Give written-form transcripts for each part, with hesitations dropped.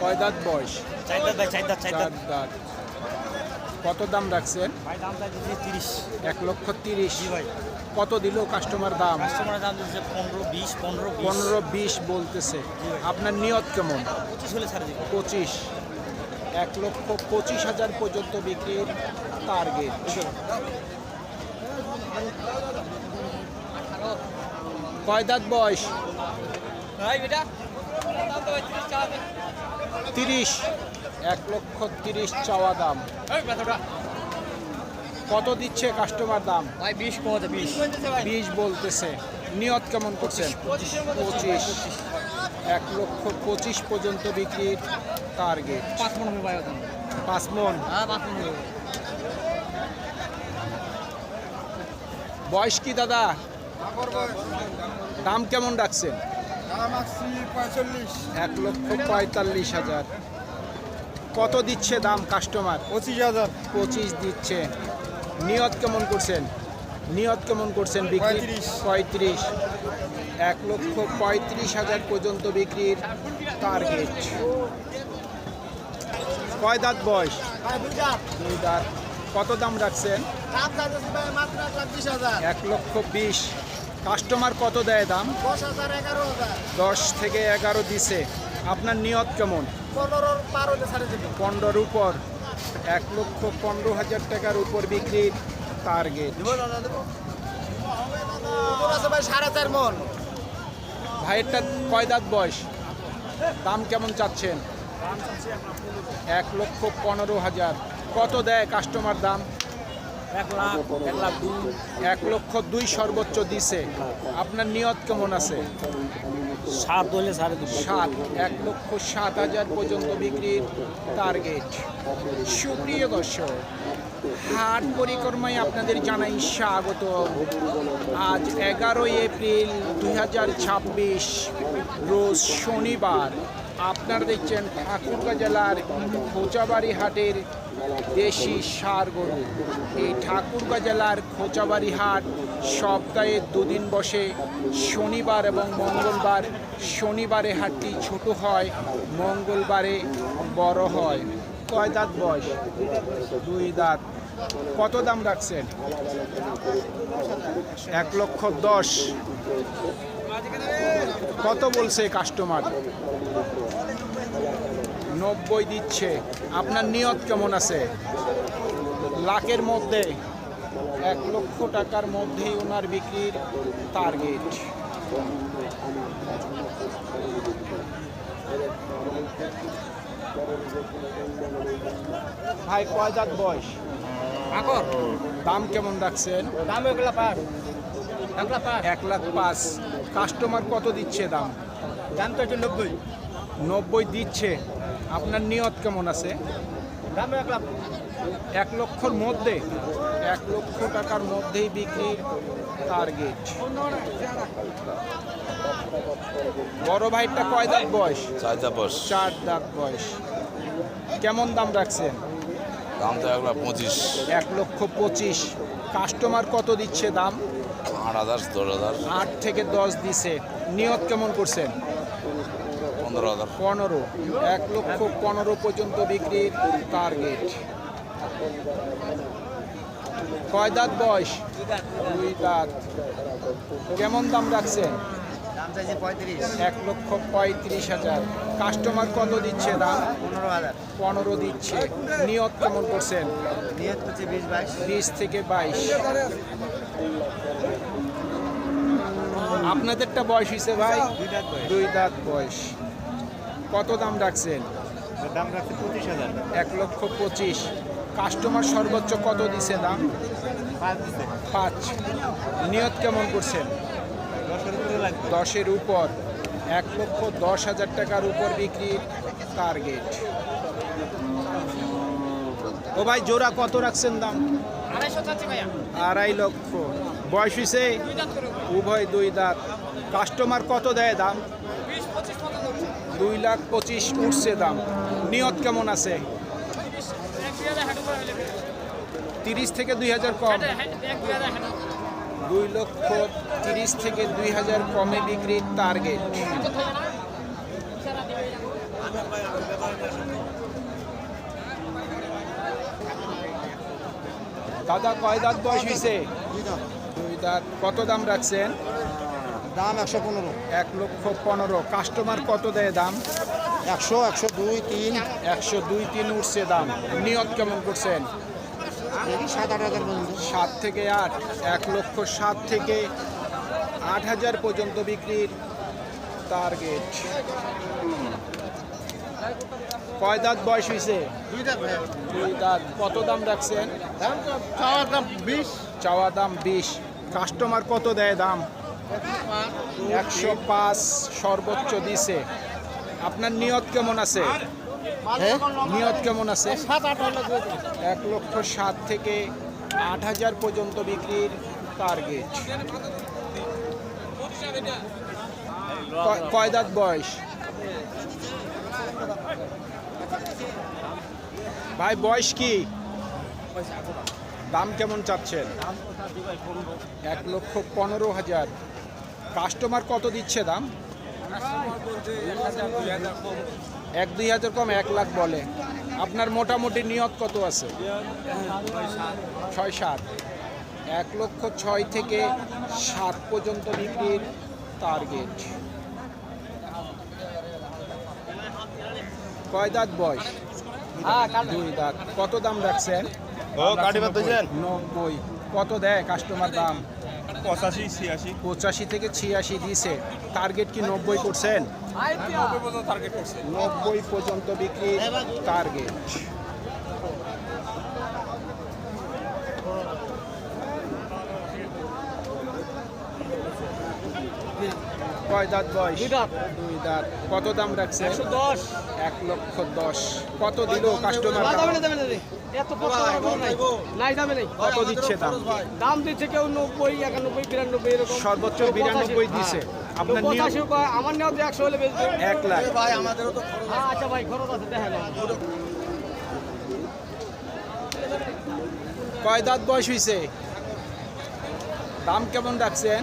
কয় দাঁত বয়স? চার দাঁত ভাই, চার দাঁত, চার চার দাঁত। দাঁত। কত দাম রাখছেন? ভাই দাম চাইতেছি 30। 1,30,000। জি ভাই। কত দিল কাস্টমার দাম? কাস্টমারের দাম দিচ্ছে 15, 20, 15, 20। 15-20 বলতেছে। আপনার নিয়ত কেমন? 25 হলে ছাড়ে দিব। 25। 1,25,000 পর্যন্ত বিক্রির টার্গেট। কয় দাঁত বয়স? ভাই বেটা 30। 1,30,000 চাওয়া দাম। কত দিচ্ছে কাস্টমার দাম? ভাই 20 কমাতে 20। 20 বলতেছে। নিয়ত কেমন করছেন? 25। 1,25,000 পর্যন্ত বিক্রির টার্গেট। 5 মন হবে ভাই ওজন। 5 মন। হ্যাঁ 5 মন হবে। বয়স কি দাদা? দাম কেমন রাখছেন? 1,45,000। কত দিচ্ছে দাম কাস্টমার? 25,000। 25 দিচ্ছে। নিয়ত কেমন করছেন? নিয়ত কেমন করছেন বিক্রি? 35। 1,35,000 পর্যন্ত বিক্রির টার্গেট। কয় দাঁত বয়স? 2 দাঁত। কত দাম রাখছেন? 1,20,000। কাস্টমার কত দেয় দাম? 10 থেকে 11 দিছে। আপনার নিয়ত কেমন? 15 উপর। 1,15,000 টাকার উপর বিক্রির টার্গেট। ভাইয়েরটা কয় দাঁত বয়স? দাম কেমন চাচ্ছেন? 1,15,000। কত দেয় কাস্টমার দাম? 1 লাখ, 1 লাখ 2। 1,02,000 সর্বোচ্চ দিছে। আপনার নিয়ত কেমন আছে? 7 হলে ছাড়ে দিব। 7। 1,07,000 পর্যন্ত বিক্রির টার্গেট। সুপ্রিয় দর্শক, হাট পরিক্রমায় আপনাদের জানাই স্বাগত। আজ 11 এপ্রিল 2026 রোজ শনিবার। আপনারা দেখছেন ঠাকুরগাঁ জেলার খোঁচাবাড়ি হাটের দেশি ষাঁড় গরু। এই ঠাকুরগাঁ জেলার খোঁচাবাড়ি হাট সপ্তাহে 2 দিন বসে, শনিবার এবং মঙ্গলবার। শনিবারে হাটটি ছোট হয়, মঙ্গলবারে বড় হয়। কয় দাঁত বয়স? 2 দাঁত। কত দাম রাখছেন? 1,10,000। কত বলছে কাস্টমার? 90 দিচ্ছে। আপনার নিয়ত কেমন আছে? লাখের মধ্যে। 1,00,000 টাকার মধ্যেই ওনার বিক্রির টার্গেট। ভাই কয় দাঁত বয়স? আকর দাম কেমন রাখছেন? দাম 1 লাখ 5। 1,05,000। কাস্টমার কত দিচ্ছে দাম? দাম তো 90। 90 দিচ্ছে। আপনার নিয়ত কেমন আছে? দাম 1 লাখ। 1,00,000-র মধ্যে। 1,00,000 টাকার মধ্যেই বিক্রির টার্গেট। বড় ভাইটা কয় দাঁত বয়স? 4 দাঁত বয়স। 4 দাঁত বয়স। কেমন দাম রাখছেন? দাম তো 1,25,000। 1,25,000। কাস্টমার কত দিচ্ছে দাম? 8,000, 10,000, 8 থেকে 10 দিছে। নিয়ত কেমন করছেন? 15,000। 15। 1,15,000 পর্যন্ত বিক্রির টার্গেট। কয় দাঁত বয়স? 2 দাঁত। কেমন দাম রাখছেন? দাম চাইছে 35। 1,35,000। কাস্টমার কত দিচ্ছে দাম? 15,000। 15 দিচ্ছে। নিয়ত কেমন করছেন? নিয়ত হচ্ছে 20-22। 20 থেকে 22। আপনাদেরটা বয়স হয়েছে ভাই? 2 দাঁত বয়স। 2 দাঁত বয়স। কত দাম রাখছেন? দাম রাখছে 25,000। 1,25,000। কাস্টমার সর্বোচ্চ কত দিছে দাম? 5 দিছে। 5। নিয়ত কেমন করছেন? 10-এর উপরে লাগবে। 10-এর উপর। 1,10,000 টাকার উপর বিক্রির টার্গেট। ও ভাই জোড়া কত রাখছেন দাম? 250 চাচ্ছে ভাইয়া। 2.5 লক্ষ। বয়স হয়েছে? 2 দাঁত করে। উভয় 2 দাঁত। কাস্টমার কত দেয় দাম? 20-25 কত দাম? 2,25,000 উঠছে দাম। নিয়ত কেমন আছে? 1-2,000 হাঁটু করে হলে। 30 থেকে 2,000 কম। 1-2,000 হাঁটু। 2,30,000 থেকে 2,000 কমে বিক্রির টার্গেট। দাদা কয় দাঁত বয়স হয়েছে? দুই দাঁত। কত দাম রাখছেন? দাম 115, 1,15,000। কাস্টমার কত দেয় দাম? 100, 102, 3, 102-3 উঠছে দাম। নিয়ত কেমন করছেন? 7-8 হাজার পর্যন্ত। 7 থেকে 8, 1,07,000 থেকে 8,000 পর্যন্ত বিক্রির টার্গেট। কয় দাঁত বয়স হয়েছে? 2 দাঁত ভাই। 2 দাঁত। কত দাম রাখছেন? দাম তো চাওয়ার দাম 20, চাওয়া দাম 20। কাস্টমার কত দেয় দাম? 105 সর্বোচ্চ দিছে। আপনার নিয়ত কেমন আছে? হ্যাঁ? নিয়ত কেমন আছে? 7-8 হলে দিয়ে দেব। 1,07,000 থেকে 8,000 পর্যন্ত বিক্রির টার্গেট। কয় দাঁত বয়স? ভাই বয়স কি? দাম কেমন চাচ্ছেন? 1,15,000। কাস্টমার কত দিচ্ছে দাম? 1-2 হাজার কম, 1 লাখ বলে। আপনার মোটামুটি নিয়ত কত আছে? 6-7। 1,06,000 থেকে 7 পর্যন্ত বিক্রির টার্গেট। কয় দাঁত বয়স? 2 দাঁত। কত দাম রাখছেন? 90। কত দেয় কাস্টমার দাম? 85 থেকে 86 দিছে। টার্গেট কি 90 করছেন? 90 পর্যন্ত বিক্রির টার্গেট। কয় দাঁত বয়স? 2 দাঁত। 2 দাঁত। কত দাম রাখছেন? 110। 1,10,000। কত দিল কাস্টমার? দামে নেই। এত নাই দামে নেই। কত দিচ্ছে দাম? দাম দিচ্ছে কেউ 90, 91, 92 এরকম। সর্বোচ্চ 92 দিছে। আপনার নিয়ত? 85 কয়, আমার নেওয়া 100 হলে বেচবে। 1 লাখ। আচ্ছা ভাই, খরচ আছে দেখেন। কয় দাঁত বয়স হয়েছে? দাম কেমন রাখছেন?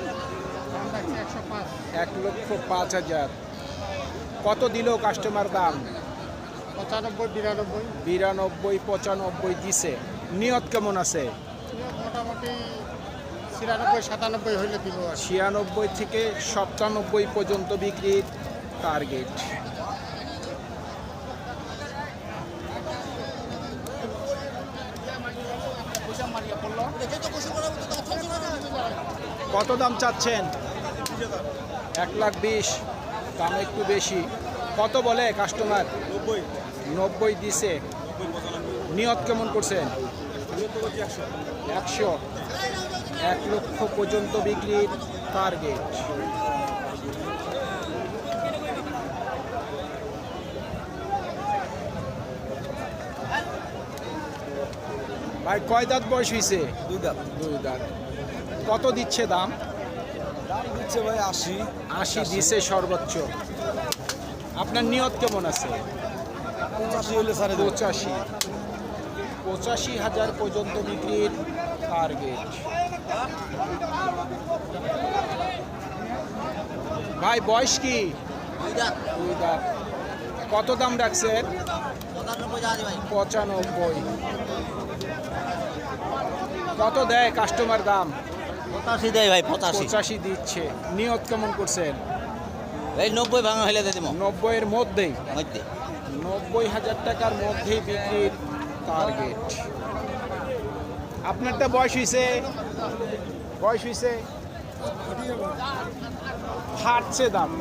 1,05,000। কত দিল কাস্টমার দাম? 95, 92, 95 দিছে। নিয়ত কেমন আছে? মোটামুটি 96, 97 হইলে দিব। 96 থেকে 97 পর্যন্ত বিক্রির টার্গেট। কত দাম চাচ্ছেন? 1,20,000। দাম একটু বেশি। কত বলে কাস্টমার? 90 দিছে। নিয়ত কেমন করছেন? 100। 1 লক্ষ পর্যন্ত বিক্রির টার্গেট। ভাই কয় দাঁত বয়স হয়েছে? 2 দাঁত। 2 দাঁত। কত দিচ্ছে দাম? দাম দিচ্ছে ভাই 80। 80 দিছে সর্বোচ্চ। আপনার নিয়ত কেমন আছে? 85 হলে সাড়ে 85। 85,000 পর্যন্ত বিক্রির টার্গেট। ভাই বয়স কি? 2 দাঁত। কত দাম রাখছেন? 95। কত দেয় কাস্টমার দাম? 85 দেয় ভাই, 85 85 দিচ্ছে। নিয়ত কেমন করছেন? এই 90 ভাঙা হইলে দিয়ে দিব 90 এর মধ্যেই। মধ্যে 90,000 টাকার মধ্যেই বিক্রির টার্গেট। আপনারটা বয়স হয়েছে? বয়স হয়েছে? হাঁটছে দাম।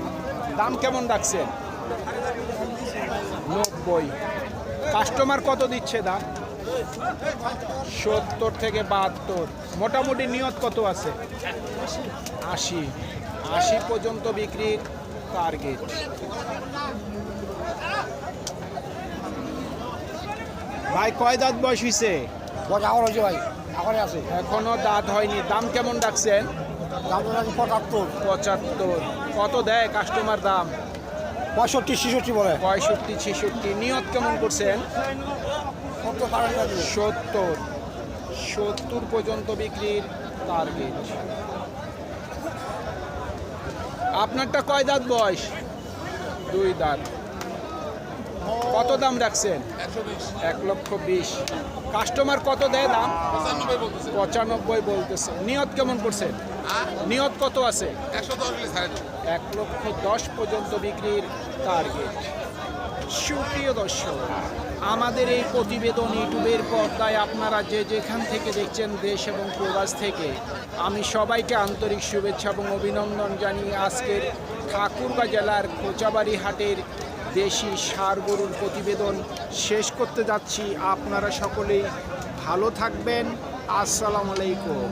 দাম কেমন রাখছেন? 90। কাস্টমার কত দিচ্ছে দাম? 70 থেকে 72। মোটামুটি নিয়ত কত আছে? 80। 80 পর্যন্ত বিক্রির টার্গেট। ভাই কয় দাঁত বয়স হয়েছে? আমার হয়েছে ভাই, আমার আছে। এখনো দাঁত হয়নি। দাম কেমন রাখছেন? দাম রাখি 75। 75। কত দেয় কাস্টমার দাম? 65, 66 বলে। 65, 66। নিয়ত কেমন করছেন? 70। 70 পর্যন্ত বিক্রির টার্গেট। আপনারটা কয় দাঁত বয়স? 2 দাঁত। কত দাম রাখছেন? 1,20,000। কাস্টমার কত দেয় দাম? 95 বলতেছে। নিয়ত কেমন করছেন? নিয়ত কত আছে? 1,10,000 পর্যন্ত বিক্রির টার্গেট। সুপ্রিয় দর্শক, আমাদের এই প্রতিবেদন ইউটিউবের পর্দায় আপনারা যে যেখান থেকে দেখছেন দেশ এবং প্রবাস থেকে, আমি সবাইকে আন্তরিক শুভেচ্ছা এবং অভিনন্দন জানিয়ে আজকের ঠাকুরগাঁ জেলার খোঁচাবাড়ি হাটের দেশি ষাঁড় গরুর প্রতিবেদন শেষ করতে যাচ্ছি। আপনারা সকলেই ভালো থাকবেন। আসসালামু আলাইকুম।